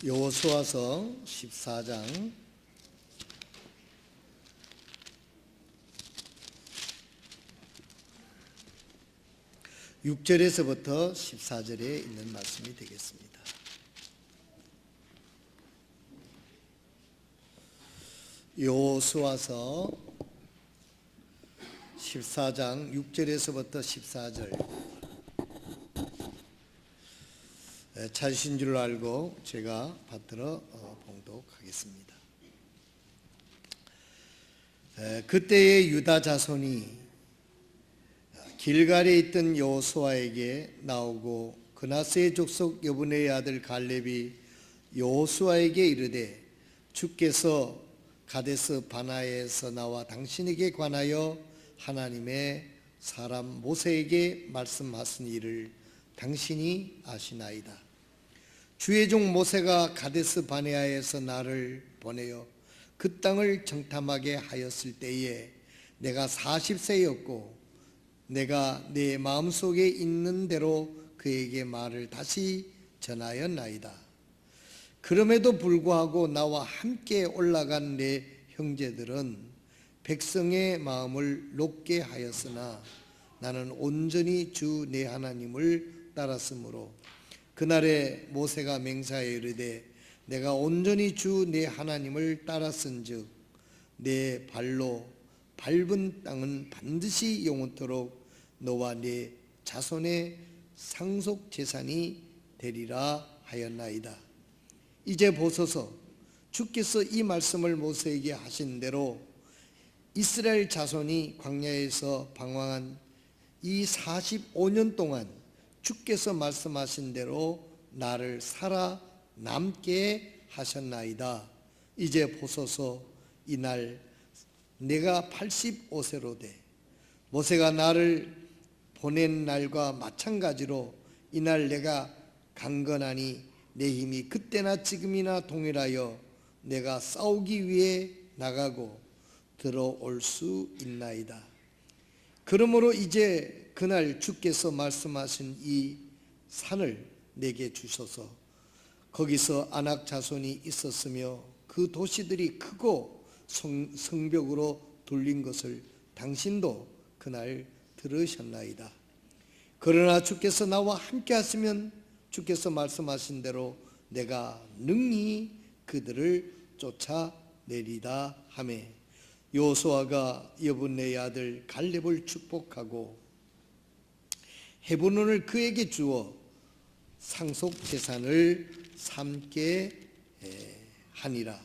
여호수아서 14장 6절에서부터 14절에 있는 말씀이 되겠습니다. 여호수아서 14장 6절에서부터 14절. 찾으신 줄 알고 제가 받들어 봉독하겠습니다. 그때의 유다 자손이 길갈에 있던 여호수아에게 나오고 그나스의 족속 여분의 아들 갈렙이 여호수아에게 이르되 주께서 가데스 바나에서 나와 당신에게 관하여 하나님의 사람 모세에게 말씀하신 일을 당신이 아시나이다. 주의 종 모세가 가데스 바네아에서 나를 보내어 그 땅을 정탐하게 하였을 때에 내가 40세였고 내가 내 마음속에 있는 대로 그에게 말을 다시 전하였나이다. 그럼에도 불구하고 나와 함께 올라간 내 형제들은 백성의 마음을 높게 하였으나 나는 온전히 주 내 하나님을 따랐으므로 그날에 모세가 맹세하여 이르되 내가 온전히 주 내 하나님을 따랐은즉 내 발로 밟은 땅은 반드시 영원토록 너와 네 자손의 상속 재산이 되리라 하였나이다. 이제 보소서, 주께서 이 말씀을 모세에게 하신 대로 이스라엘 자손이 광야에서 방황한 이 45년 동안 주께서 말씀하신 대로 나를 살아남게 하셨나이다. 이제 보소서, 이날 내가 85세로 돼 모세가 나를 보낸 날과 마찬가지로 이날 내가 강건하니 내 힘이 그때나 지금이나 동일하여 내가 싸우기 위해 나가고 들어올 수 있나이다. 그러므로 이제 그날 주께서 말씀하신 이 산을 내게 주소서. 거기서 아낙 자손이 있었으며 그 도시들이 크고 성벽으로 둘린 것을 당신도 그날 들으셨나이다. 그러나 주께서 나와 함께 하시면 주께서 말씀하신 대로 내가 능히 그들을 쫓아내리다 하매 여호수아가 여분네의 아들 갈렙을 축복하고 헤브론을 그에게 주어 상속 재산을 삼게 하니라.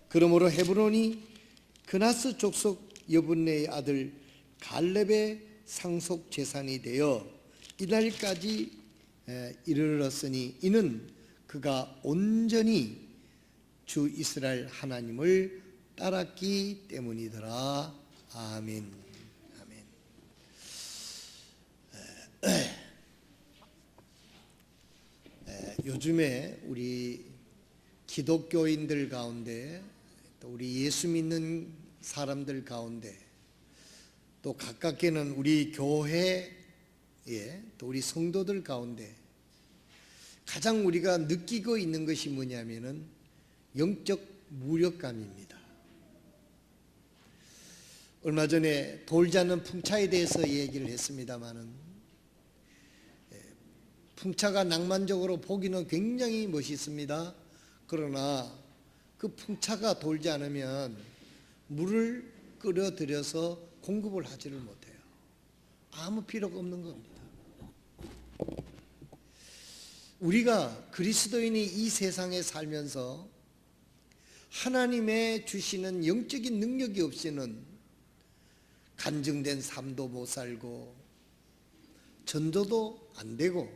그러므로 헤브론이 그나스 족속 여분네의 아들 갈렙의 상속 재산이 되어 이날까지 이르렀으니 이는 그가 온전히 주 이스라엘 하나님을 따랐기 때문이더라. 아멘. 아멘. 요즘에 우리 기독교인들 가운데 또 우리 예수 믿는 사람들 가운데 또 가깝게는 우리 교회에 또 우리 성도들 가운데 가장 우리가 느끼고 있는 것이 뭐냐면은 영적 무력감입니다. 얼마 전에 돌지 않는 풍차에 대해서 얘기를 했습니다마는 풍차가 낭만적으로 보기는 굉장히 멋있습니다. 그러나 그 풍차가 돌지 않으면 물을 끓여들여서 공급을 하지를 못해요. 아무 필요가 없는 겁니다. 우리가 그리스도인이 이 세상에 살면서 하나님의 주시는 영적인 능력이 없이는 간증된 삶도 못 살고 전도도 안 되고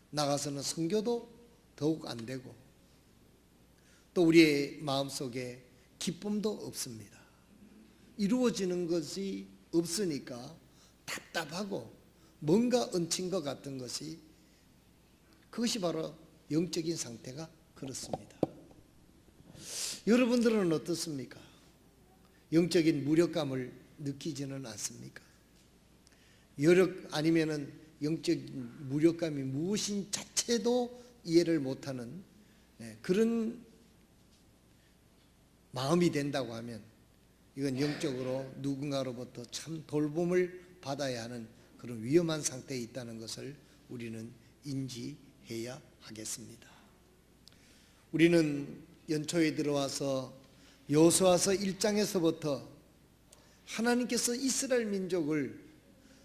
나가서는 선교도 더욱 안 되고 또 우리의 마음속에 기쁨도 없습니다. 이루어지는 것이 없으니까 답답하고 뭔가 얹힌 것 같은 것이 그것이 바로 영적인 상태가 그렇습니다. 여러분들은 어떻습니까? 영적인 무력감을 느끼지는 않습니까? 아니면은 영적인 무력감이 무엇인 자체도 이해를 못하는 그런 마음이 된다고 하면 이건 영적으로 누군가로부터 참 돌봄을 받아야 하는 그런 위험한 상태에 있다는 것을 우리는 인지해야 하겠습니다. 우리는 연초에 들어와서 여호수아서 1장에서부터 하나님께서 이스라엘 민족을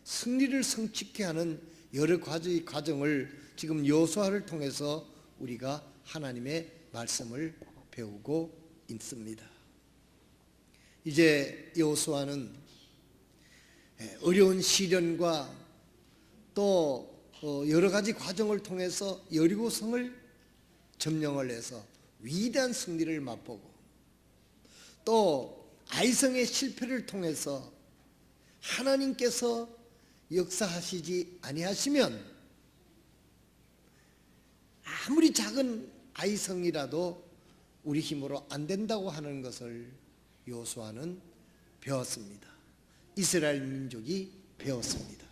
승리를 성취케 하는 여러 가지 과정을 지금 여호수아를 통해서 우리가 하나님의 말씀을 배우고 있습니다. 이제 여호수아는 어려운 시련과 또 여러 가지 과정을 통해서 여리고성을 점령을 해서 위대한 승리를 맛보고 또 아이성의 실패를 통해서 하나님께서 역사하시지 아니하시면 아무리 작은 아이성이라도 우리 힘으로 안 된다고 하는 것을 여호수아는 배웠습니다. 이스라엘 민족이 배웠습니다.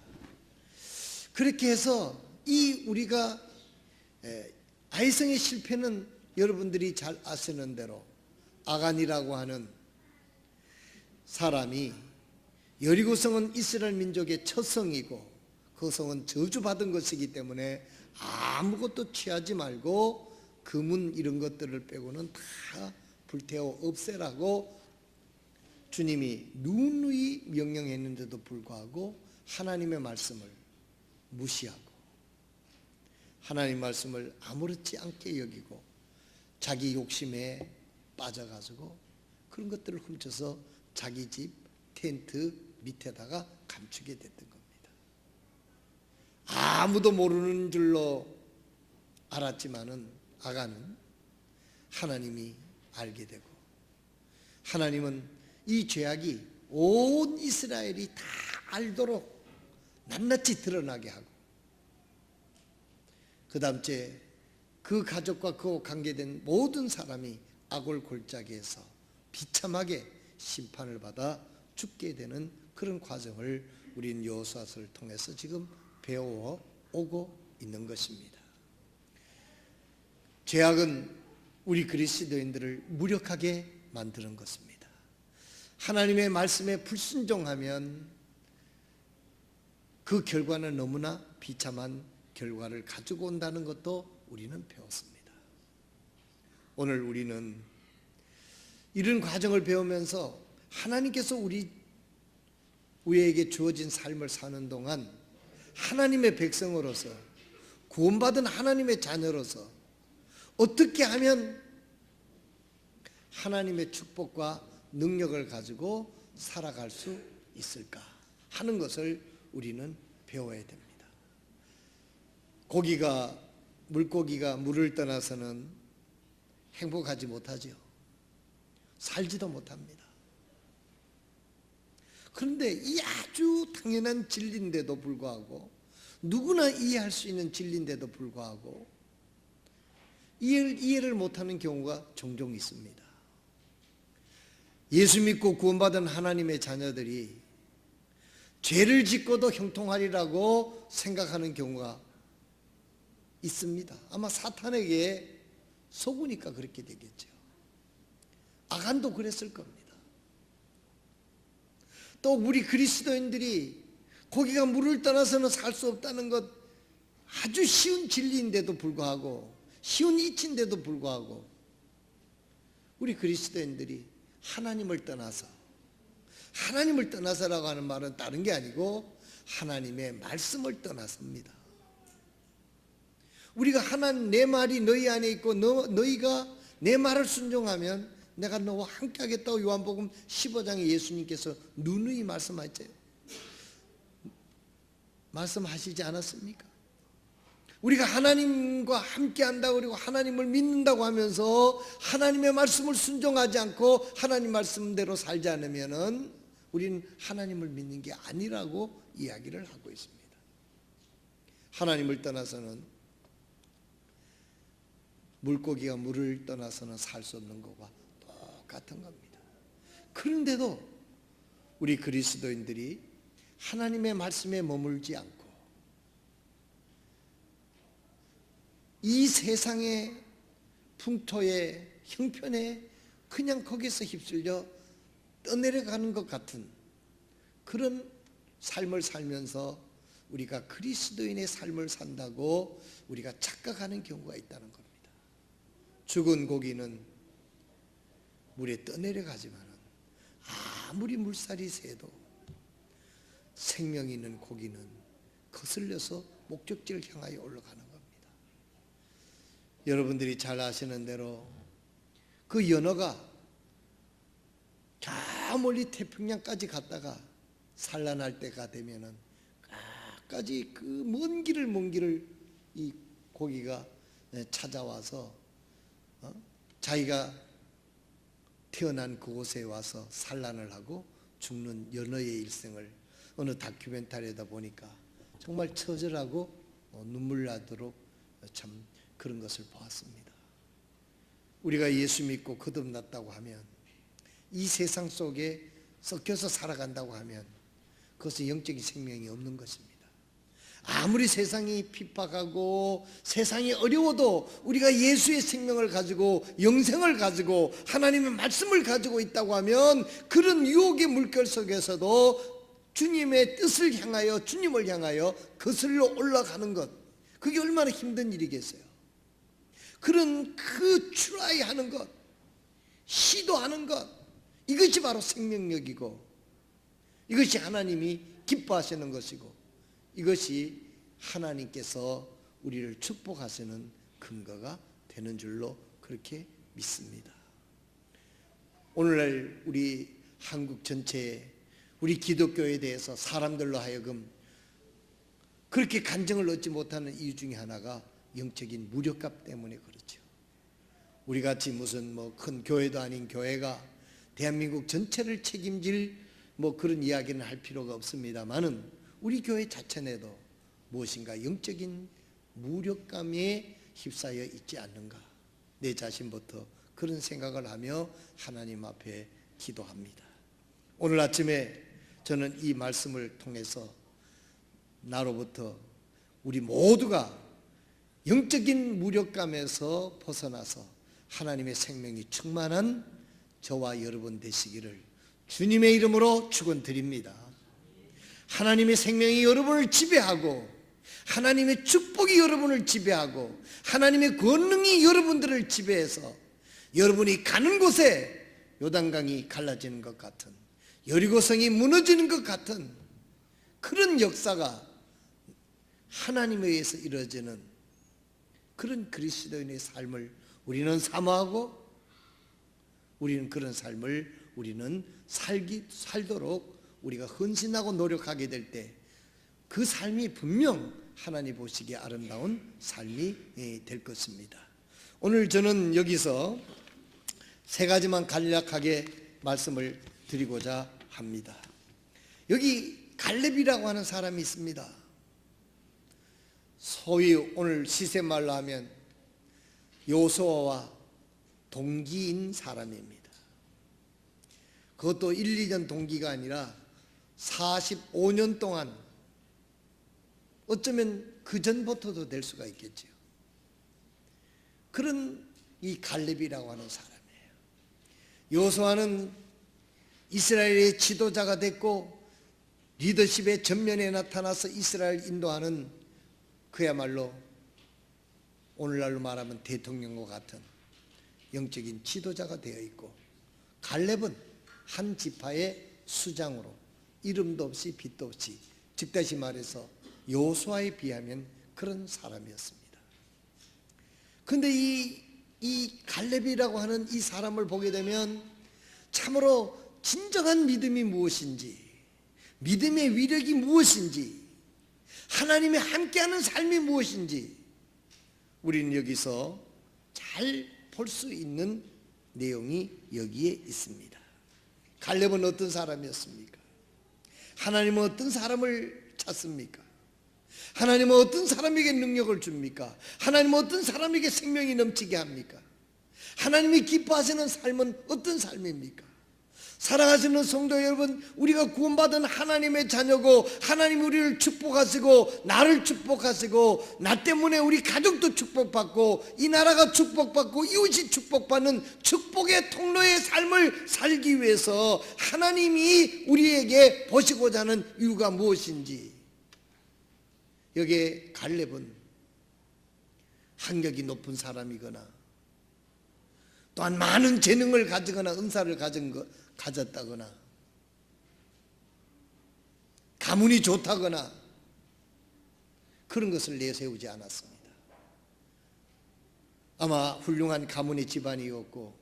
그렇게 해서 이 우리가 아이성의 실패는 여러분들이 잘 아시는 대로 아간이라고 하는 사람이 여리고성은 이스라엘 민족의 첫 성이고 그 성은 저주받은 것이기 때문에 아무것도 취하지 말고 금은 이런 것들을 빼고는 다 불태워 없애라고 주님이 누누이 명령했는데도 불구하고 하나님의 말씀을 무시하고 하나님 말씀을 아무렇지 않게 여기고 자기 욕심에 빠져가지고 그런 것들을 훔쳐서 자기 집 텐트 밑에다가 감추게 됐던 겁니다. 아무도 모르는 줄로 알았지만은 아간은 하나님이 알게 되고 하나님은 이 죄악이 온 이스라엘이 다 알도록 낱낱이 드러나게 하고 그 다음째 그 가족과 그 관계된 모든 사람이 악을 골짜기에서 비참하게 심판을 받아 죽게 되는 그런 과정을 우리는 여호수아서를 통해서 지금 배워 오고 있는 것입니다. 죄악은 우리 그리스도인들을 무력하게 만드는 것입니다. 하나님의 말씀에 불순종하면 그 결과는 너무나 비참한 결과를 가지고 온다는 것도 우리는 배웠습니다. 오늘 우리는 이런 과정을 배우면서 하나님께서 우리에게 주어진 삶을 사는 동안 하나님의 백성으로서 구원받은 하나님의 자녀로서 어떻게 하면 하나님의 축복과 능력을 가지고 살아갈 수 있을까 하는 것을 우리는 배워야 됩니다. 물고기가 물을 떠나서는 행복하지 못하죠. 살지도 못합니다. 그런데 이 아주 당연한 진리인데도 불구하고 누구나 이해할 수 있는 진리인데도 불구하고 이해를 못하는 경우가 종종 있습니다. 예수 믿고 구원받은 하나님의 자녀들이 죄를 짓고도 형통하리라고 생각하는 경우가 있습니다. 아마 사탄에게 속으니까 그렇게 되겠죠. 아간도 그랬을 겁니다. 또 우리 그리스도인들이 고기가 물을 떠나서는 살 수 없다는 것 아주 쉬운 진리인데도 불구하고 쉬운 이치인데도 불구하고 우리 그리스도인들이 하나님을 떠나서라고 하는 말은 다른 게 아니고 하나님의 말씀을 떠나섭니다. 우리가 하나님 내 말이 너희 안에 있고 너희가 내 말을 순종하면 내가 너와 함께 하겠다고 요한복음 15장에 예수님께서 누누이 말씀하시지 않았습니까? 우리가 하나님과 함께 한다고 그리고 하나님을 믿는다고 하면서 하나님의 말씀을 순종하지 않고 하나님 말씀대로 살지 않으면은 우리는 하나님을 믿는 게 아니라고 이야기를 하고 있습니다. 하나님을 떠나서는 물고기가 물을 떠나서는 살 수 없는 것과 똑같은 겁니다. 그런데도 우리 그리스도인들이 하나님의 말씀에 머물지 않고 이 세상의 풍토에 형편에 그냥 거기서 휩쓸려 떠내려가는 것 같은 그런 삶을 살면서 우리가 그리스도인의 삶을 산다고 우리가 착각하는 경우가 있다는 겁니다. 죽은 고기는 물에 떠내려가지만 아무리 물살이 새도 생명 있는 고기는 거슬려서 목적지를 향하여 올라가는 겁니다. 여러분들이 잘 아시는 대로 그 연어가 저 멀리 태평양까지 갔다가 산란할 때가 되면은 끝까지 그 먼 길을 이 고기가 찾아와서 자기가 태어난 그곳에 와서 산란을 하고 죽는 연어의 일생을 어느 다큐멘터리에다 보니까 정말 처절하고 눈물 나도록 참 그런 것을 보았습니다. 우리가 예수 믿고 거듭났다고 하면 이 세상 속에 섞여서 살아간다고 하면 그것은 영적인 생명이 없는 것입니다. 아무리 세상이 핍박하고 세상이 어려워도 우리가 예수의 생명을 가지고 영생을 가지고 하나님의 말씀을 가지고 있다고 하면 그런 유혹의 물결 속에서도 주님의 뜻을 향하여 주님을 향하여 거슬러 올라가는 것, 그게 얼마나 힘든 일이겠어요. 그런 그 트라이 하는 것, 시도하는 것, 이것이 바로 생명력이고 이것이 하나님이 기뻐하시는 것이고 이것이 하나님께서 우리를 축복하시는 근거가 되는 줄로 그렇게 믿습니다. 오늘날 우리 한국 전체에 우리 기독교에 대해서 사람들로 하여금 그렇게 간증을 얻지 못하는 이유 중에 하나가 영적인 무력감 때문에 그렇죠. 우리 같이 무슨 큰 교회도 아닌 교회가 대한민국 전체를 책임질 그런 이야기는 할 필요가 없습니다만은 우리 교회 자체내도 무엇인가 영적인 무력감에 휩싸여 있지 않는가, 내 자신부터 그런 생각을 하며 하나님 앞에 기도합니다. 오늘 아침에 저는 이 말씀을 통해서 나로부터 우리 모두가 영적인 무력감에서 벗어나서 하나님의 생명이 충만한 저와 여러분 되시기를 주님의 이름으로 축원드립니다. 하나님의 생명이 여러분을 지배하고 하나님의 축복이 여러분을 지배하고 하나님의 권능이 여러분들을 지배해서 여러분이 가는 곳에 요단강이 갈라지는 것 같은, 여리고성이 무너지는 것 같은 그런 역사가 하나님에 의해서 이루어지는 그런 그리스도인의 삶을 우리는 사모하고 우리는 그런 삶을 우리는 살도록 우리가 헌신하고 노력하게 될 때 그 삶이 분명 하나님 보시기에 아름다운 삶이 될 것입니다. 오늘 저는 여기서 세 가지만 간략하게 말씀을 드리고자 합니다. 여기 갈렙이라고 하는 사람이 있습니다. 소위 오늘 시세말로 하면 요수아와 동기인 사람입니다. 그것도 1, 2년 동기가 아니라 45년 동안, 어쩌면 그 전부터도 될 수가 있겠죠. 그런 이 갈렙이라고 하는 사람이에요. 요수아는 이스라엘의 지도자가 됐고 리더십의 전면에 나타나서 이스라엘 인도하는 그야말로 오늘날로 말하면 대통령과 같은 영적인 지도자가 되어 있고, 갈렙은 한 지파의 수장으로 이름도 없이 빛도 없이, 즉 다시 말해서 요수아에 비하면 그런 사람이었습니다. 그런데 이 갈렙이라고 하는 이 사람을 보게 되면 참으로 진정한 믿음이 무엇인지, 믿음의 위력이 무엇인지, 하나님이 함께하는 삶이 무엇인지 우리는 여기서 잘 볼 수 있는 내용이 여기에 있습니다. 갈렙은 어떤 사람이었습니까? 하나님은 어떤 사람을 찾습니까? 하나님은 어떤 사람에게 능력을 줍니까? 하나님은 어떤 사람에게 생명이 넘치게 합니까? 하나님이 기뻐하시는 삶은 어떤 삶입니까? 사랑하시는 성도 여러분, 우리가 구원받은 하나님의 자녀고 하나님 우리를 축복하시고 나를 축복하시고 나 때문에 우리 가족도 축복받고 이 나라가 축복받고 이웃이 축복받는 축복의 통로의 삶을 살기 위해서 하나님이 우리에게 보시고자 하는 이유가 무엇인지, 여기에 갈렙은 학력이 높은 사람이거나 또한 많은 재능을 가지거나 은사를 가졌다거나 가문이 좋다거나 그런 것을 내세우지 않았습니다. 아마 훌륭한 가문의 집안이었고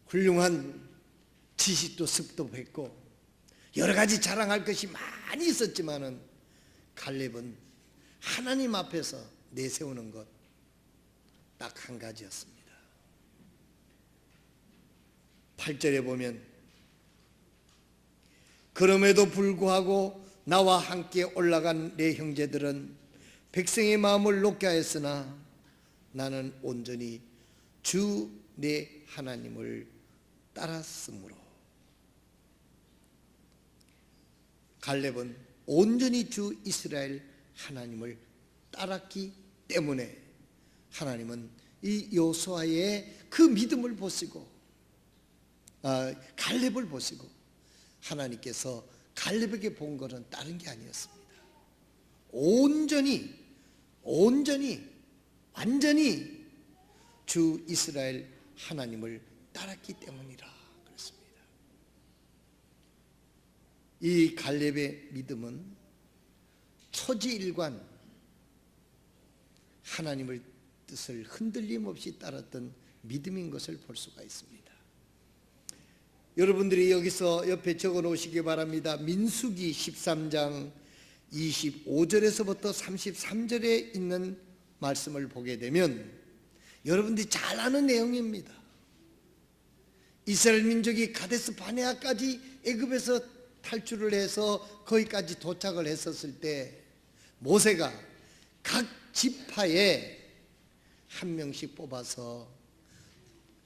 훌륭한 지식도 습득했고 여러 가지 자랑할 것이 많이 있었지만은 갈렙은 하나님 앞에서 내세우는 것 딱 한 가지였습니다. 8절에 보면 그럼에도 불구하고 나와 함께 올라간 내 형제들은 백성의 마음을 높게 하였으나 나는 온전히 주 내 하나님을 따랐으므로. 갈렙은 온전히 주 이스라엘 하나님을 따랐기 때문에 하나님은 이 여호수아의 그 믿음을 보시고 갈렙을 보시고 하나님께서 갈렙에게 본 것은 다른 게 아니었습니다. 완전히 주 이스라엘 하나님을 따랐기 때문이라 그렇습니다. 이 갈렙의 믿음은 초지일관 하나님의 뜻을 흔들림 없이 따랐던 믿음인 것을 볼 수가 있습니다. 여러분들이 여기서 옆에 적어 놓으시기 바랍니다. 민수기 13장 25절에서부터 33절에 있는 말씀을 보게 되면 여러분들이 잘 아는 내용입니다. 이스라엘 민족이 가데스 바네아까지 애굽에서 탈출을 해서 거기까지 도착을 했었을 때 모세가 각 지파에 한 명씩 뽑아서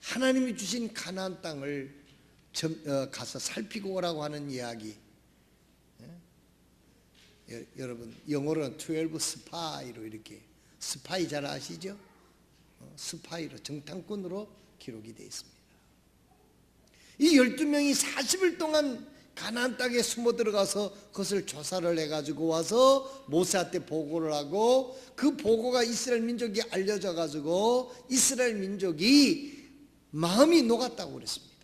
하나님이 주신 가나안 땅을 가서 살피고 오라고 하는 이야기. 여러분 영어로는 12 스파이로 이렇게, 스파이 잘 아시죠? 스파이로, 정탐꾼으로 기록이 되어 있습니다. 이 12명이 40일 동안 가나안 땅에 숨어 들어가서 그것을 조사를 해가지고 와서 모세한테 보고를 하고 그 보고가 이스라엘 민족이 알려져 가지고 이스라엘 민족이 마음이 녹았다고 그랬습니다.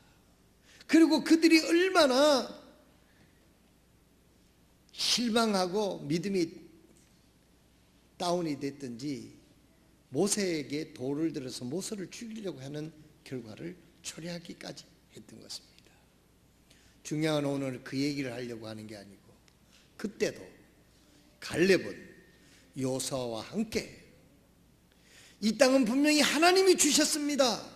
그리고 그들이 얼마나 실망하고 믿음이 다운이 됐든지 모세에게 돌을 들어서 모세를 죽이려고 하는 결과를 초래하기까지 했던 것입니다. 중요한 오늘 그 얘기를 하려고 하는 게 아니고, 그때도 갈렙은 여호수아와 함께 이 땅은 분명히 하나님이 주셨습니다.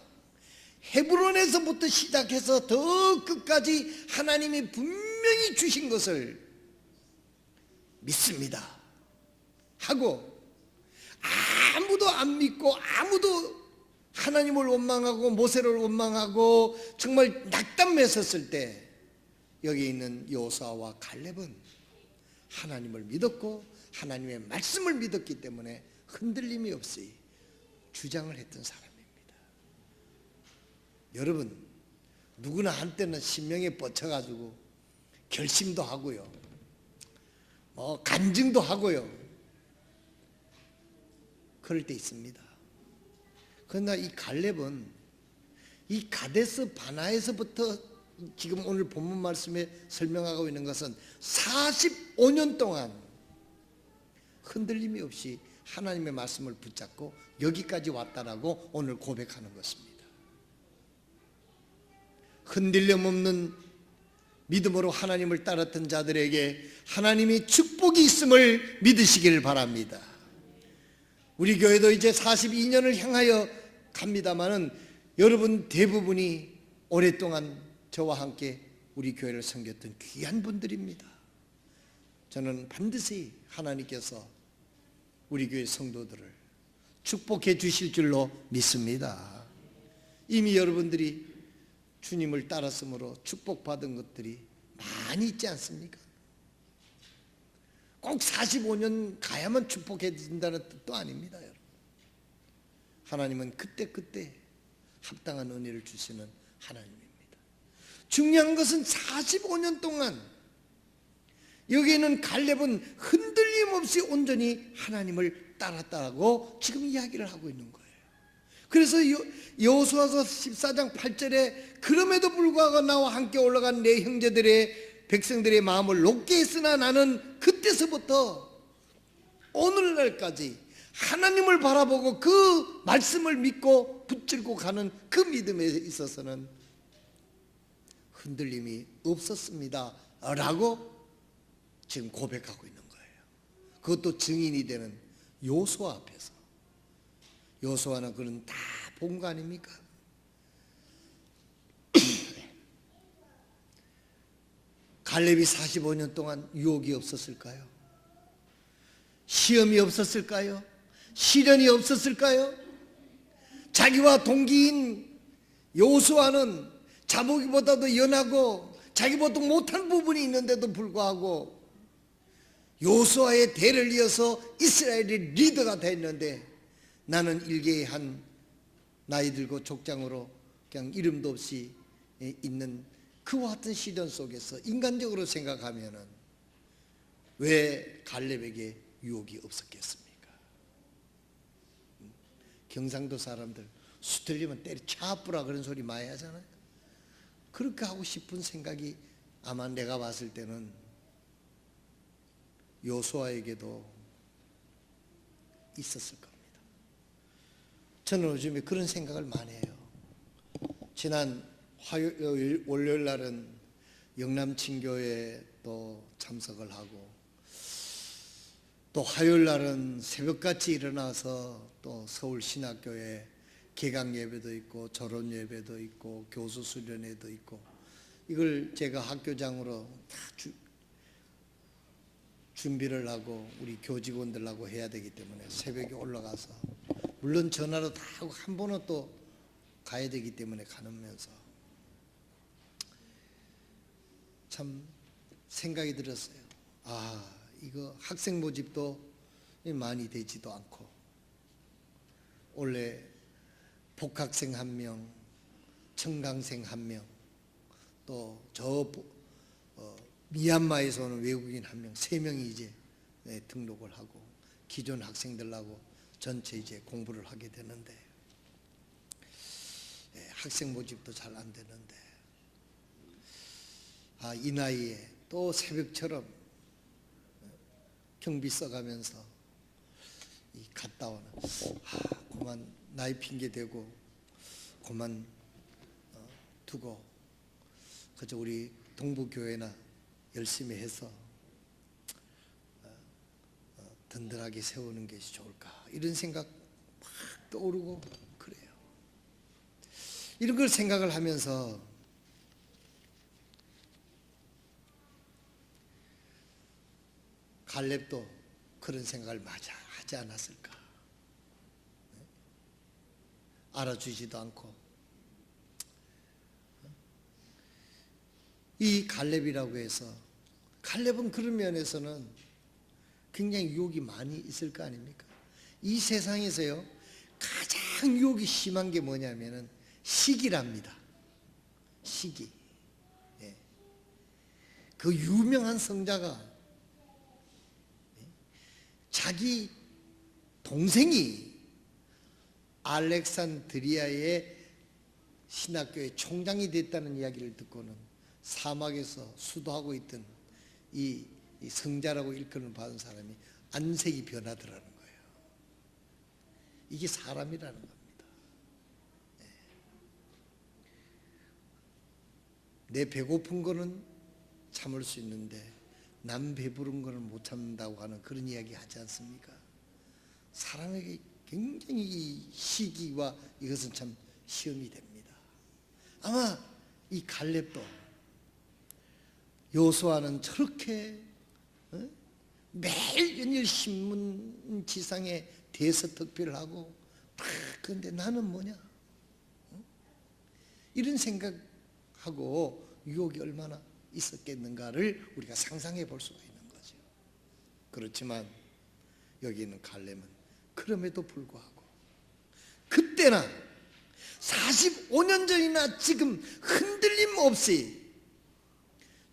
헤브론에서부터 시작해서 더 끝까지 하나님이 분명히 주신 것을 믿습니다 하고, 아무도 안 믿고 아무도 하나님을 원망하고 모세를 원망하고 정말 낙담했었을 때 여기 있는 여호수아와 갈렙은 하나님을 믿었고 하나님의 말씀을 믿었기 때문에 흔들림이 없이 주장을 했던 사람입니다. 여러분, 누구나 한때는 신명에 뻗쳐가지고 결심도 하고요, 간증도 하고요, 그럴 때 있습니다. 그러나 이 갈렙은 이 가데스 바나에서부터 지금 오늘 본문 말씀에 설명하고 있는 것은 45년 동안 흔들림이 없이 하나님의 말씀을 붙잡고 여기까지 왔다라고 오늘 고백하는 것입니다. 흔들림 없는 믿음으로 하나님을 따랐던 자들에게 하나님이 축복이 있음을 믿으시기를 바랍니다. 우리 교회도 이제 42년을 향하여 갑니다마는 여러분 대부분이 오랫동안 저와 함께 우리 교회를 섬겼던 귀한 분들입니다. 저는 반드시 하나님께서 우리 교회 성도들을 축복해 주실 줄로 믿습니다. 이미 여러분들이 주님을 따랐으므로 축복받은 것들이 많이 있지 않습니까? 꼭 45년 가야만 축복해진다는 뜻도 아닙니다, 여러분. 하나님은 그때그때 합당한 은혜를 주시는 하나님입니다. 중요한 것은 45년 동안 여기에는 갈렙은 흔들림 없이 온전히 하나님을 따랐다고 지금 이야기를 하고 있는 거예요. 그래서 여호수아서 14장 8절에 그럼에도 불구하고 나와 함께 올라간 내 형제들의 백성들의 마음을 높게 했으나 나는 그때서부터 오늘날까지 하나님을 바라보고 그 말씀을 믿고 붙들고 가는 그 믿음에 있어서는 흔들림이 없었습니다 라고 지금 고백하고 있는 거예요. 그것도 증인이 되는 여호수아 앞에서. 여호수아는 그는 다 본 거 아닙니까? 갈렙이 45년 동안 유혹이 없었을까요? 시험이 없었을까요? 시련이 없었을까요? 자기와 동기인 여호수아는 자보기보다도 연하고 자기보다 못한 부분이 있는데도 불구하고 여호수아의 대를 이어서 이스라엘의 리더가 됐는데 나는 일개의 한 나이 들고 족장으로 그냥 이름도 없이 있는 그와 같은 시련 속에서 인간적으로 생각하면은 왜 갈렙에게 유혹이 없었겠습니까? 경상도 사람들 수 틀리면 때려 차뿌라 그런 소리 많이 하잖아요. 그렇게 하고 싶은 생각이 아마 내가 봤을 때는 여호수아에게도 있었을 겁니다. 저는 요즘에 그런 생각을 많이 해요. 지난 월요일 날은 영남친교회에 또 참석을 하고 또 화요일 날은 새벽같이 일어나서 또 서울신학교에 개강 예배도 있고 졸업 예배도 있고 교수 수련회도 있고 이걸 제가 학교장으로 다 준비를 하고 우리 교직원들하고 해야 되기 때문에 새벽에 올라가서 물론 전화로 다 하고 한 번은 또 가야 되기 때문에 가면서 참 생각이 들었어요. 아, 이거 학생 모집도 많이 되지도 않고 원래 복학생 1명, 청강생 1명, 또 저 미얀마에서 오는 외국인 1명, 3명이 이제 등록을 하고 기존 학생들하고 전체 이제 공부를 하게 되는데 학생 모집도 잘 안 되는데 이 나이에 또 새벽처럼 경비 써가면서 갔다 오는 그만 나이 핑계 대고 그만 두고 그저 우리 동부교회나 열심히 해서 든든하게 세우는 것이 좋을까 이런 생각 막 떠오르고 그래요. 이런 걸 생각을 하면서 갈렙도 그런 생각을 마저 하지 않았을까? 알아주지도 않고 이 갈렙이라고 해서 갈렙은 그런 면에서는 굉장히 유혹이 많이 있을 거 아닙니까? 이 세상에서요 가장 유혹이 심한 게 뭐냐면은 시기랍니다. 시기. 그 유명한 성자가 자기 동생이 알렉산드리아의 신학교의 총장이 됐다는 이야기를 듣고는 사막에서 수도하고 있던 이 성자라고 일컬음을 받은 사람이 안색이 변하더라는 거예요. 이게 사람이라는 겁니다. 내 배고픈 거는 참을 수 있는데 남 배부른 거는 못 참는다고 하는 그런 이야기 하지 않습니까? 사람에게 굉장히 이 시기와 이것은 참 시험이 됩니다. 아마 이 갈렙도 여호수아는 저렇게 매일 연일 신문지상에 대서특필을 하고 그런데 나는 뭐냐? 이런 생각 하고 유혹이 얼마나 있었겠는가를 우리가 상상해 볼 수가 있는 거죠. 그렇지만 여기 있는 갈렙은 그럼에도 불구하고 그때나 45년 전이나 지금 흔들림 없이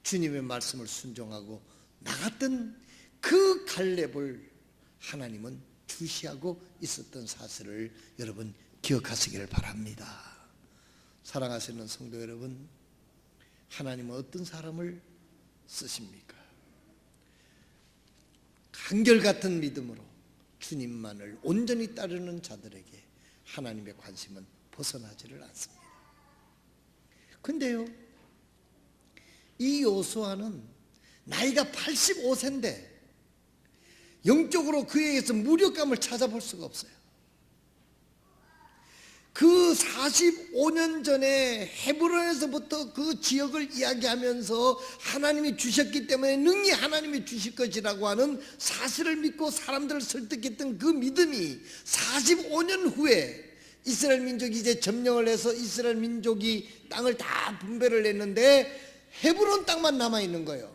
주님의 말씀을 순종하고 나갔던 그 갈렙을 하나님은 주시하고 있었던 사실을 여러분 기억하시기를 바랍니다. 사랑하시는 성도 여러분, 하나님은 어떤 사람을 쓰십니까? 한결같은 믿음으로 주님만을 온전히 따르는 자들에게 하나님의 관심은 벗어나지를 않습니다. 근데요, 이 여호수아는 나이가 85세인데 영적으로 그에게서 무력감을 찾아볼 수가 없어요. 그 45년 전에 헤브론에서부터 그 지역을 이야기하면서 하나님이 주셨기 때문에 능히 하나님이 주실 것이라고 하는 사실을 믿고 사람들을 설득했던 그 믿음이 45년 후에 이스라엘 민족이 이제 점령을 해서 이스라엘 민족이 땅을 다 분배를 했는데 헤브론 땅만 남아있는 거예요.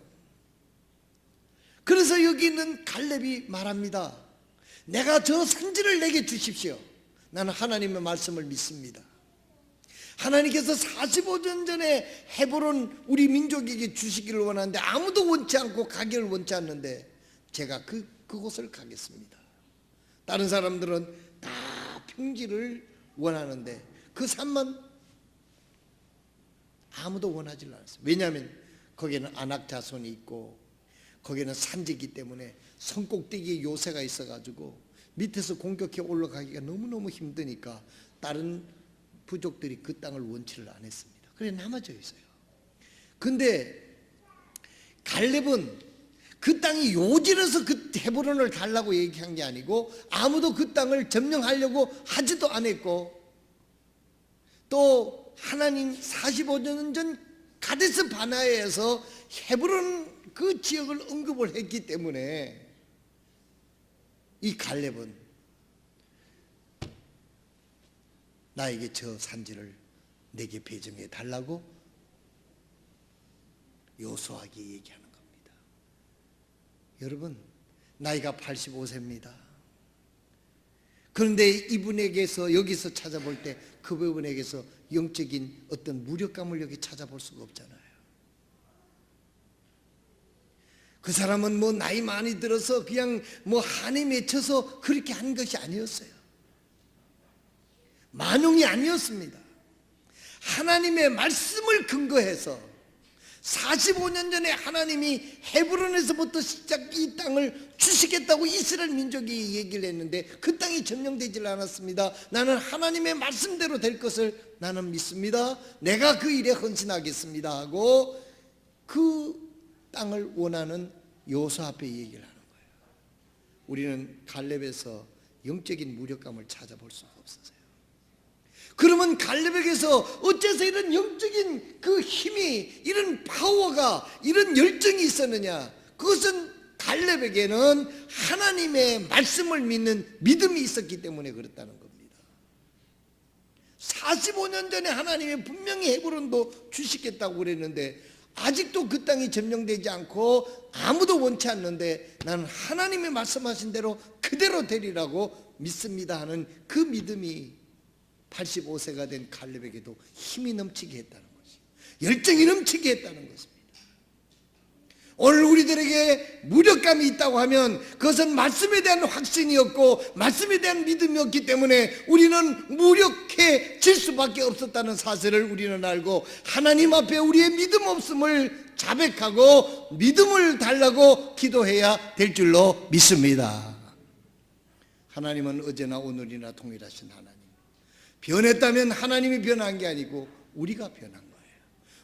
그래서 여기 있는 갈렙이 말합니다. 내가 저 산지를 내게 주십시오. 나는 하나님의 말씀을 믿습니다. 하나님께서 45년 전에 헤브론 우리 민족에게 주시기를 원하는데 아무도 원치 않고 가기를 원치 않는데 제가 그곳을 가겠습니다. 다른 사람들은 다 평지를 원하는데 그 산만 아무도 원하지 않았어요. 왜냐하면 거기에는 아낙 자손이 있고 거기는 산지이기 때문에 성꼭대기에 요새가 있어가지고 밑에서 공격해 올라가기가 너무너무 힘드니까 다른 부족들이 그 땅을 원치를 안 했습니다. 그래 남아져 있어요. 근데 갈렙은 그 땅이 요지라서 그 헤브론을 달라고 얘기한 게 아니고 아무도 그 땅을 점령하려고 하지도 않았고 또 하나님 45년 전 가데스 바네아에서 헤브론 그 지역을 언급을 했기 때문에 이 갈렙은 나에게 저 산지를 내게 배정해 달라고 여호수아에게 얘기하는 겁니다. 여러분 나이가 85세입니다. 그런데 이분에게서 여기서 찾아볼 때 그분에게서 영적인 어떤 무력감을 여기 찾아볼 수가 없잖아요. 그 사람은 뭐 나이 많이 들어서 그냥 뭐 한이 맺혀서 그렇게 한 것이 아니었어요. 만용이 아니었습니다. 하나님의 말씀을 근거해서 45년 전에 하나님이 헤브론에서부터 시작 이 땅을 주시겠다고 이스라엘 민족이 얘기를 했는데 그 땅이 점령되질 않았습니다. 나는 하나님의 말씀대로 될 것을 나는 믿습니다. 내가 그 일에 헌신하겠습니다 하고 그 땅을 원하는 여호수아 앞에 얘기를 하는 거예요. 우리는 갈렙에서 영적인 무력감을 찾아볼 수가 없었어요. 그러면 갈렙에게서 어째서 이런 영적인 그 힘이 이런 파워가 이런 열정이 있었느냐? 그것은 갈렙에게는 하나님의 말씀을 믿는 믿음이 있었기 때문에 그렇다는 겁니다. 45년 전에 하나님이 분명히 헤브론도 주시겠다고 그랬는데 아직도 그 땅이 점령되지 않고 아무도 원치 않는데 나는 하나님이 말씀하신 대로 그대로 되리라고 믿습니다 하는 그 믿음이 85세가 된 갈렙에게도 힘이 넘치게 했다는 것이, 열정이 넘치게 했다는 것입니다. 오늘 우리들에게 무력감이 있다고 하면 그것은 말씀에 대한 확신이었고 말씀에 대한 믿음이었기 때문에 우리는 무력해질 수밖에 없었다는 사실을 우리는 알고 하나님 앞에 우리의 믿음 없음을 자백하고 믿음을 달라고 기도해야 될 줄로 믿습니다. 하나님은 어제나 오늘이나 동일하신 하나님. 변했다면 하나님이 변한 게 아니고 우리가 변한 거예요.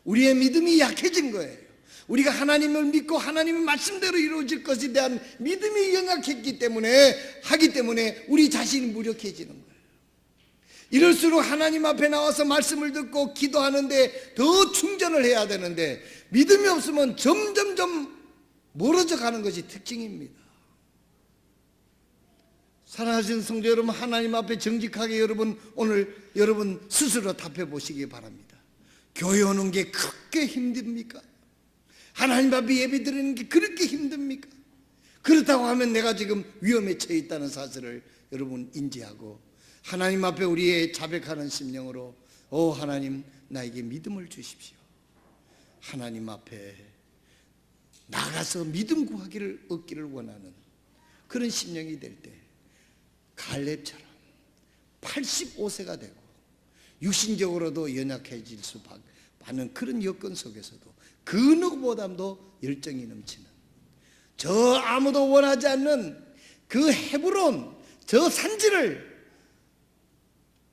우리의 믿음이 약해진 거예요. 우리가 하나님을 믿고 하나님의 말씀대로 이루어질 것에 대한 믿음이 영약했기 때문에 하기 때문에 우리 자신이 무력해지는 거예요. 이럴수록 하나님 앞에 나와서 말씀을 듣고 기도하는데 더 충전을 해야 되는데 믿음이 없으면 점점점 멀어져 가는 것이 특징입니다. 사랑하시는 성도 여러분, 하나님 앞에 정직하게 여러분 오늘 여러분 스스로 답해 보시기 바랍니다. 교회 오는 게 그렇게 힘듭니까? 하나님 앞에 예배 드리는 게 그렇게 힘듭니까? 그렇다고 하면 내가 지금 위험에 처해 있다는 사실을 여러분 인지하고 하나님 앞에 우리의 자백하는 심령으로 하나님 나에게 믿음을 주십시오. 하나님 앞에 나가서 믿음 구하기를 얻기를 원하는 그런 심령이 될 때 갈렙처럼 85세가 되고 육신적으로도 연약해질 수밖에 없는 그런 여건 속에서도 그 누구보다도 열정이 넘치는 저 아무도 원하지 않는 그 헤브론 저 산지를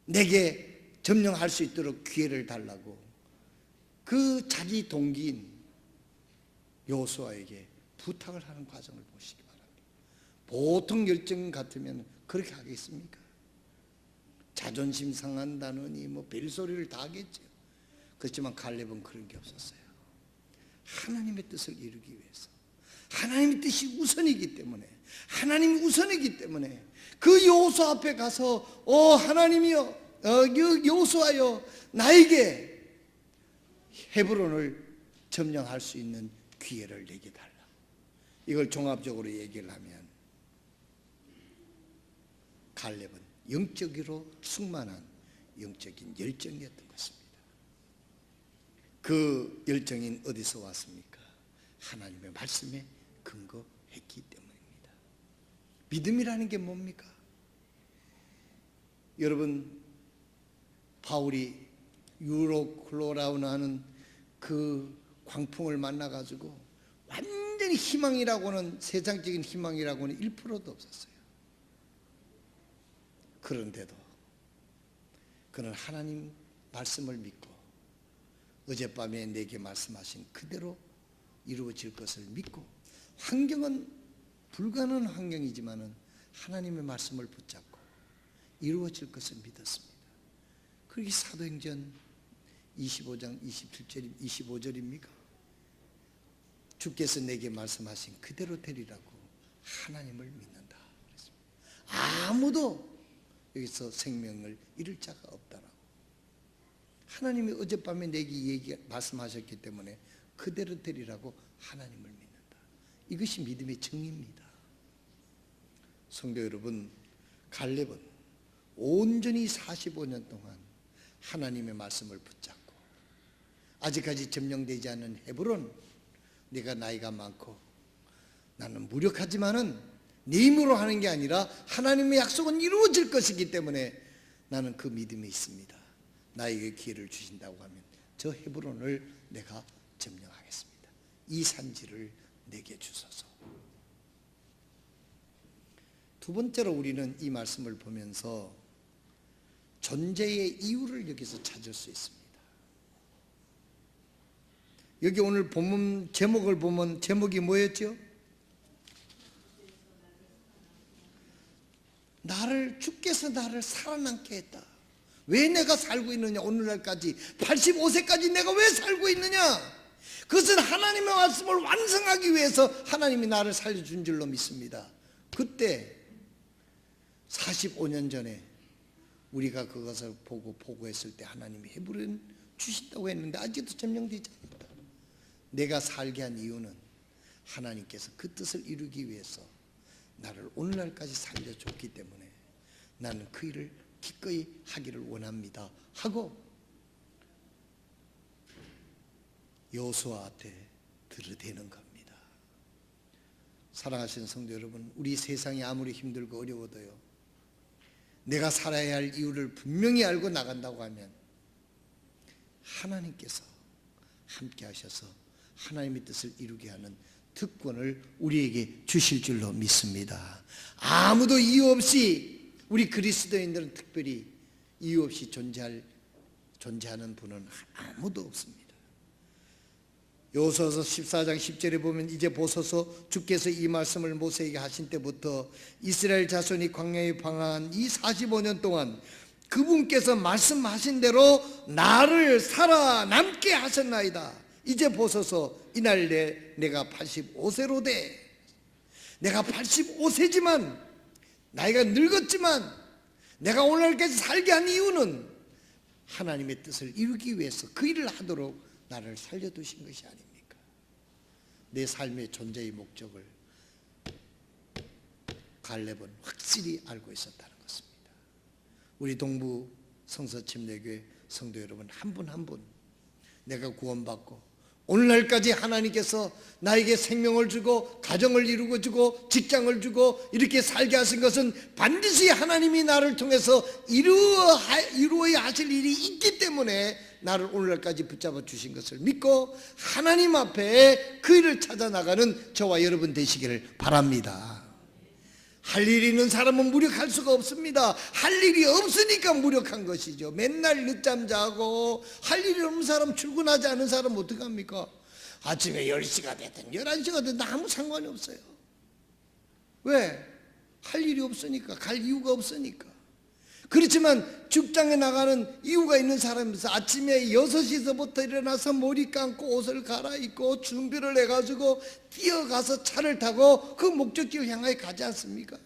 내게 점령할 수 있도록 기회를 달라고 그 자기 동기인 여호수아에게 부탁을 하는 과정을 보시기 바랍니다. 보통 열정 같으면 그렇게 하겠습니까? 자존심 상한다느니 뭐 별소리를 다 하겠죠. 그렇지만 갈렙은 그런 게 없었어요. 하나님의 뜻을 이루기 위해서 하나님의 뜻이 우선이기 때문에 하나님이 우선이기 때문에 그 여호수아 앞에 가서 하나님이여 여호수아여 나에게 헤브론을 점령할 수 있는 기회를 내게 달라. 이걸 종합적으로 얘기를 하면 갈렙은 영적으로 충만한 영적인 열정이었던 것입니다. 그 열정인 어디서 왔습니까? 하나님의 말씀에 근거했기 때문입니다. 믿음이라는 게 뭡니까? 여러분 바울이 유로클로라고 하는 그 광풍을 만나가지고 완전히 희망이라고는 세상적인 희망이라고는 1%도 없었어요. 그런데도 그는 하나님 말씀을 믿고 어젯밤에 내게 말씀하신 그대로 이루어질 것을 믿고 환경은 불가능한 환경이지만은 하나님의 말씀을 붙잡고 이루어질 것을 믿었습니다. 그게 사도행전 25장 27절 25절입니까? 주께서 내게 말씀하신 그대로 되리라고 하나님을 믿는다 그랬습니다. 아무도 여기서 생명을 잃을 자가 없다라고. 하나님이 어젯밤에 내게 말씀하셨기 때문에 그대로 되리라고 하나님을 믿는다. 이것이 믿음의 증입니다. 성도 여러분, 갈렙은 온전히 45년 동안 하나님의 말씀을 붙잡고 아직까지 점령되지 않은 헤브론, 내가 나이가 많고 나는 무력하지만은 네 힘으로 하는 게 아니라 하나님의 약속은 이루어질 것이기 때문에 나는 그 믿음이 있습니다. 나에게 기회를 주신다고 하면 저 헤브론을 내가 점령하겠습니다. 이 산지를 내게 주소서. 두 번째로 우리는 이 말씀을 보면서 존재의 이유를 여기서 찾을 수 있습니다. 여기 오늘 본문 제목을 보면 제목이 뭐였죠? 주께서 나를 살아남게 했다. 왜 내가 살고 있느냐? 오늘날까지 85세까지 내가 왜 살고 있느냐? 그것은 하나님의 말씀을 완성하기 위해서 하나님이 나를 살려준 줄로 믿습니다. 그때 45년 전에 우리가 그것을 보고 보고했을 때 하나님이 헤브론 주신다고 했는데 아직도 점령되지 않았다. 내가 살게 한 이유는 하나님께서 그 뜻을 이루기 위해서 나를 오늘날까지 살려줬기 때문에 나는 그 일을 기꺼이 하기를 원합니다 하고 여호수아 앞에 들이대는 겁니다. 사랑하시는 성도 여러분, 우리 세상이 아무리 힘들고 어려워도요, 내가 살아야 할 이유를 분명히 알고 나간다고 하면 하나님께서 함께 하셔서 하나님의 뜻을 이루게 하는 특권을 우리에게 주실 줄로 믿습니다. 아무도 이유 없이, 우리 그리스도인들은 특별히 이유 없이 존재하는 분은 아무도 없습니다. 여호수아서 14장 10절에 보면 이제 보소서 주께서 이 말씀을 모세에게 하신 때부터 이스라엘 자손이 광야에 방황한 이 45년 동안 그분께서 말씀하신 대로 나를 살아남게 하셨나이다. 이제 보소서 이날 내가 85세로 돼. 내가 85세지만 나이가 늙었지만 내가 오늘까지 살게 한 이유는 하나님의 뜻을 이루기 위해서 그 일을 하도록 나를 살려두신 것이 아닙니까? 내 삶의 존재의 목적을 갈렙은 확실히 알고 있었다는 것입니다. 우리 동부 성서침례교회 성도 여러분, 한 분 한 분 내가 구원받고 오늘날까지 하나님께서 나에게 생명을 주고 가정을 이루고 주고 직장을 주고 이렇게 살게 하신 것은 반드시 하나님이 나를 통해서 이루어야 하실 일이 있기 때문에 나를 오늘날까지 붙잡아 주신 것을 믿고 하나님 앞에 그 일을 찾아 나가는 저와 여러분 되시기를 바랍니다. 할 일이 있는 사람은 무력할 수가 없습니다. 할 일이 없으니까 무력한 것이죠. 맨날 늦잠 자고 할 일이 없는 사람, 출근하지 않은 사람 어떡합니까? 아침에 10시가 됐든 11시가 됐든 아무 상관이 없어요. 왜? 할 일이 없으니까, 갈 이유가 없으니까. 그렇지만 직장에 나가는 이유가 있는 사람에서 아침에 6시서부터 일어나서 머리 감고 옷을 갈아입고 준비를 해가지고 뛰어가서 차를 타고 그 목적지를 향하여 가지 않습니까?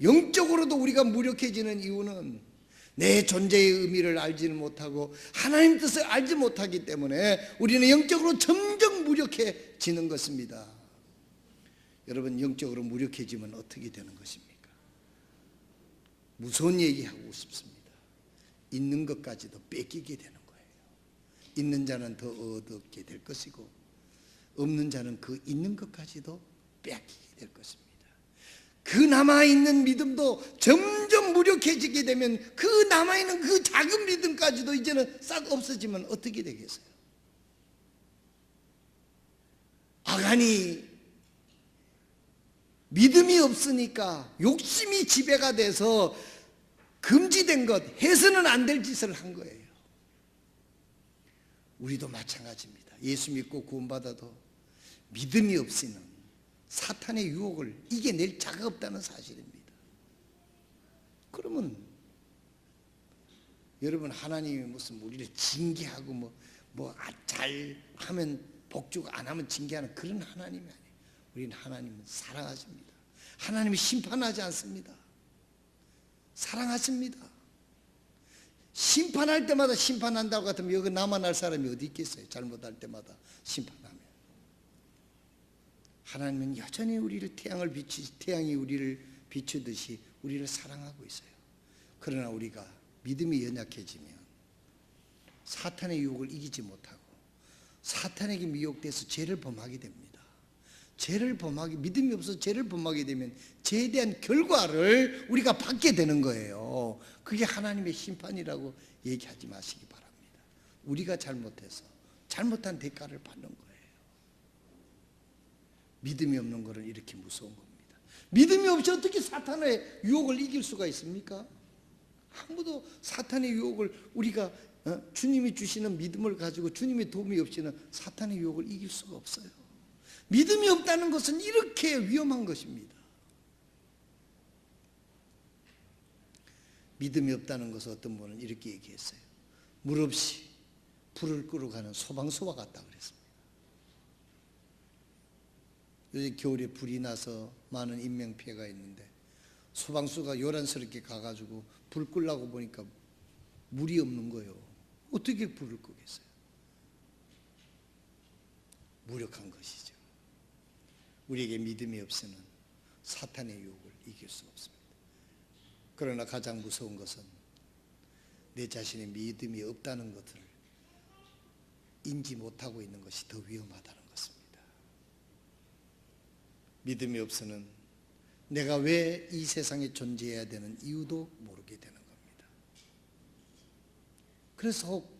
영적으로도 우리가 무력해지는 이유는 내 존재의 의미를 알지는 못하고 하나님 뜻을 알지 못하기 때문에 우리는 영적으로 점점 무력해지는 것입니다. 여러분, 영적으로 무력해지면 어떻게 되는 것입니까? 무서운 얘기하고 싶습니다. 있는 것까지도 뺏기게 되는 거예요. 있는 자는 더 얻게 될 것이고 없는 자는 그 있는 것까지도 뺏기게 될 것입니다. 그 남아있는 믿음도 점점 무력해지게 되면 그 남아있는 그 작은 믿음까지도 이제는 싹 없어지면 어떻게 되겠어요? 아간이 믿음이 없으니까 욕심이 지배가 돼서 금지된 것, 해서는 안 될 짓을 한 거예요. 우리도 마찬가지입니다. 예수 믿고 구원받아도 믿음이 없이는 사탄의 유혹을 이겨낼 자가 없다는 사실입니다. 그러면 여러분, 하나님이 무슨 우리를 징계하고 잘하면 복주고 안 하면 징계하는 그런 하나님이 아니에요. 우리는 하나님은 사랑하십니다. 하나님이 심판하지 않습니다. 사랑하십니다. 심판할 때마다 심판한다고 같으면 여기 나만 할 사람이 어디 있겠어요? 잘못할 때마다 심판하면. 하나님은 여전히 우리를 태양이 우리를 비추듯이 우리를 사랑하고 있어요. 그러나 우리가 믿음이 연약해지면 사탄의 유혹을 이기지 못하고 사탄에게 미혹돼서 죄를 범하게 됩니다. 믿음이 없어서 죄를 범하게 되면 죄에 대한 결과를 우리가 받게 되는 거예요. 그게 하나님의 심판이라고 얘기하지 마시기 바랍니다. 우리가 잘못해서 잘못한 대가를 받는 거예요. 믿음이 없는 것은 이렇게 무서운 겁니다. 믿음이 없이 어떻게 사탄의 유혹을 이길 수가 있습니까? 아무도 사탄의 유혹을 우리가 주님이 주시는 믿음을 가지고 주님의 도움이 없이는 사탄의 유혹을 이길 수가 없어요. 믿음이 없다는 것은 이렇게 위험한 것입니다. 믿음이 없다는 것은 어떤 분은 이렇게 얘기했어요. 물 없이 불을 끄러 가는 소방서와 같다 그랬습니다. 요즘 겨울에 불이 나서 많은 인명피해가 있는데 소방서가 요란스럽게 가가지고 불 끄려고 보니까 물이 없는 거예요. 어떻게 불을 끄겠어요? 무력한 것이죠. 우리에게 믿음이 없이는 사탄의 유혹을 이길 수 없습니다. 그러나 가장 무서운 것은 내 자신의 믿음이 없다는 것을 인지 못하고 있는 것이 더 위험하다는 것입니다. 믿음이 없으면 내가 왜 이 세상에 존재해야 되는 이유도 모르게 되는 겁니다. 그래서 혹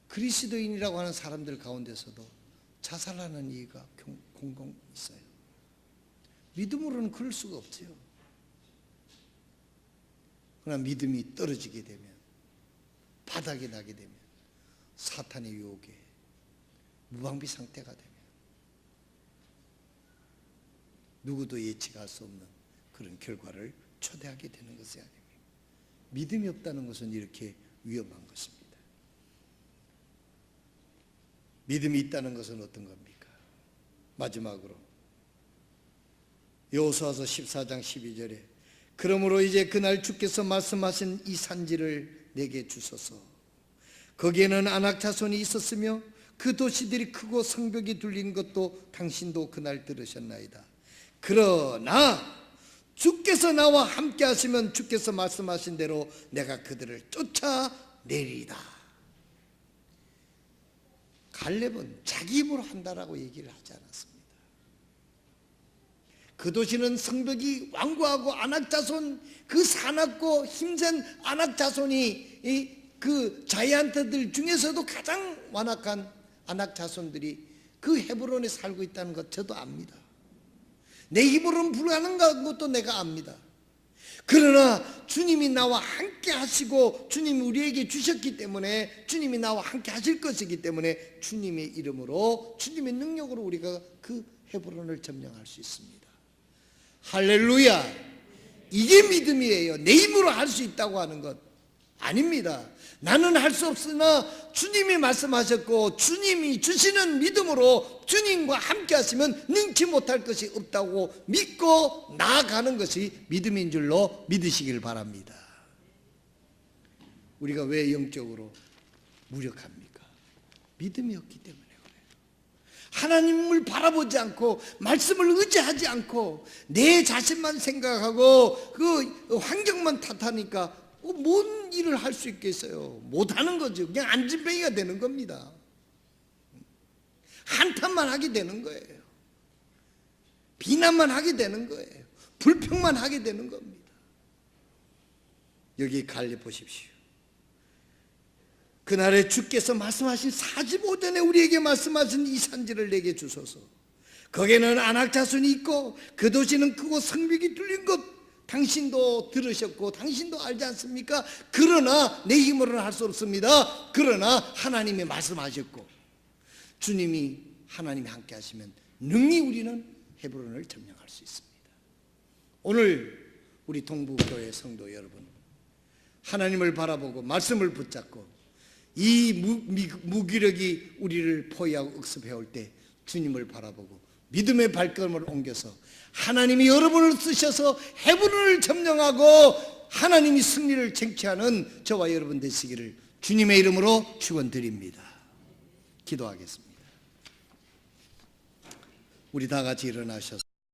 그리스도인이라고 하는 사람들 가운데서도 자살하는 이유가 공공 있어요. 믿음으로는 그럴 수가 없지요. 그러나 믿음이 떨어지게 되면, 바닥에 나게 되면, 사탄의 유혹에 무방비 상태가 되면 누구도 예측할 수 없는 그런 결과를 초래하게 되는 것이 아닙니다. 믿음이 없다는 것은 이렇게 위험한 것입니다. 믿음이 있다는 것은 어떤 겁니까? 마지막으로 여호수아서 14장 12절에 그러므로 이제 그날 주께서 말씀하신 이 산지를 내게 주소서. 거기에는 아낙 자손이 있었으며 그 도시들이 크고 성벽이 둘린 것도 당신도 그날 들으셨나이다. 그러나 주께서 나와 함께 하시면 주께서 말씀하신 대로 내가 그들을 쫓아내리이다. 갈렙은 자기 입으로 한다라고 얘기를 하지 않았습니다. 그 도시는 성벽이 완고하고 아낙 자손, 그 사납고 힘센 아낙 자손이 그 자이언트들 중에서도 가장 완악한 아낙 자손들이 그 헤브론에 살고 있다는 것 저도 압니다. 내 힘으로는 불가능한 것도 내가 압니다. 그러나 주님이 나와 함께 하시고 주님이 우리에게 주셨기 때문에, 주님이 나와 함께 하실 것이기 때문에 주님의 이름으로, 주님의 능력으로 우리가 그 헤브론을 점령할 수 있습니다. 할렐루야. 이게 믿음이에요. 내 힘으로 할 수 있다고 하는 것 아닙니다. 나는 할 수 없으나 주님이 말씀하셨고 주님이 주시는 믿음으로 주님과 함께 하시면 능치 못할 것이 없다고 믿고 나아가는 것이 믿음인 줄로 믿으시길 바랍니다. 우리가 왜 영적으로 무력합니까? 믿음이 없기 때문에 그래요. 하나님을 바라보지 않고 말씀을 의지하지 않고 내 자신만 생각하고 그 환경만 탓하니까 뭔 일을 할 수 있겠어요? 못하는 거죠. 그냥 안진뱅이가 되는 겁니다. 한탄만 하게 되는 거예요. 비난만 하게 되는 거예요. 불평만 하게 되는 겁니다. 여기 갈렙 보십시오. 그날에 주께서 말씀하신 45전에 우리에게 말씀하신 이 산지를 내게 주소서. 거기에는 아낙 자손이 있고 그 도시는 크고 성벽이 뚫린 것 당신도 들으셨고 당신도 알지 않습니까? 그러나 내 힘으로는 할 수 없습니다. 그러나 하나님이 말씀하셨고 주님이, 하나님이 함께 하시면 능히 우리는 헤브론을 점령할 수 있습니다. 오늘 우리 동부교회 성도 여러분, 하나님을 바라보고 말씀을 붙잡고 이 무기력이 우리를 포위하고 억습해올 때 주님을 바라보고 믿음의 발걸음을 옮겨서 하나님이 여러분을 쓰셔서 헤브론을 점령하고 하나님이 승리를 쟁취하는 저와 여러분 되시기를 주님의 이름으로 축원드립니다. 기도하겠습니다. 우리 다 같이 일어나셔서